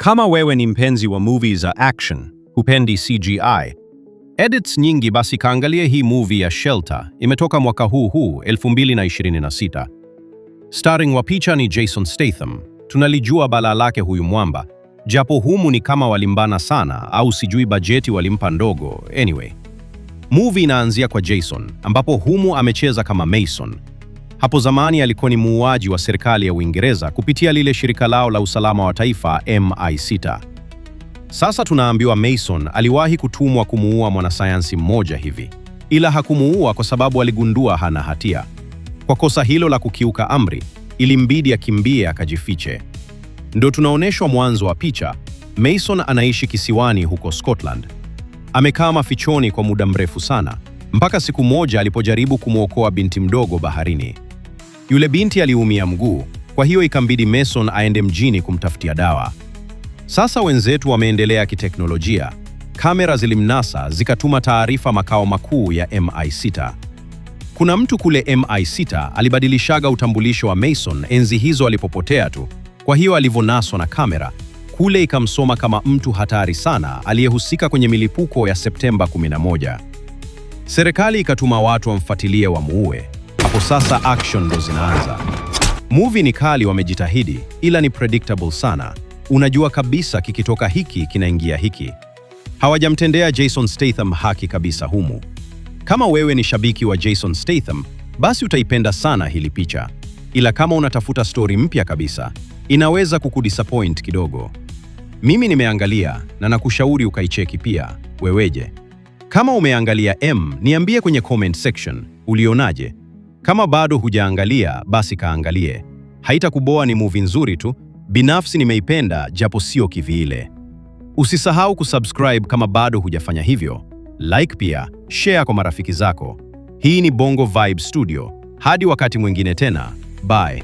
Kama wewe ni mpenzi wa movie za action, hupendi CGI, edits nyingi, basi kaangalia hii movie ya Shelter, imetoka mwaka huu 2026. Starring wa picha ni Jason Statham. Tunalijua balaa lake huyu mwamba, japo humu ni kama walimbana sana au sijui bajeti walimpa ndogo. Anyway, movie inaanzia kwa Jason, ambapo humu amecheza kama Mason. Hapo zamani alikuwa ni muuaji wa serikali ya Uingereza kupitia lile shirika lao la usalama wa taifa MI6. Sasa tunaambiwa Mason aliwahi kutumwa kumuua mwanasayansi mmoja hivi, ila hakumuua kwa sababu aligundua hana hatia. Kwa kosa hilo la kukiuka amri, ilimbidi akimbie akajifiche. Ndio tunaonyeshwa mwanzo wa picha. Mason anaishi kisiwani huko Scotland. Amekaa mafichoni kwa muda mrefu sana, mpaka siku moja alipojaribu kumwokoa binti mdogo baharini. Yule binti aliumia mguu, kwa hiyo ikambidi Mason aende mjini kumtafutia dawa. Sasa wenzetu wameendelea kiteknolojia. Kamera zilimnasa zikatuma taarifa makao makuu ya MI6. Kuna mtu kule MI6 alibadilishaga utambulisho wa Mason enzi hizo alipopotea tu. Kwa hiyo alivyonaswa na kamera, kule ikamsoma kama mtu hatari sana aliyehusika kwenye milipuko ya Septemba 11. Serikali ikatuma watu wamfuatilie wamuue. Hapo sasa action ndo zinaanza. Movie ni kali, wamejitahidi, ila ni predictable sana. Unajua kabisa kikitoka hiki kinaingia hiki. Hawajamtendea Jason Statham haki kabisa humu. Kama wewe ni shabiki wa Jason Statham, basi utaipenda sana hili picha. Ila kama unatafuta story mpya kabisa, inaweza kukudisappoint kidogo. Mimi nimeangalia na nakushauri ukaicheki pia. Weweje? Kama umeangalia niambie kwenye comment section, ulionaje? Kama bado hujaangalia, basi kaangalie. Haitakuboa, ni movie nzuri tu. Binafsi nimeipenda japo sio kivile. Usisahau kusubscribe kama bado hujafanya hivyo. Like pia, share kwa marafiki zako. Hii ni Bongo Vibe Studio. Hadi wakati mwingine tena. Bye.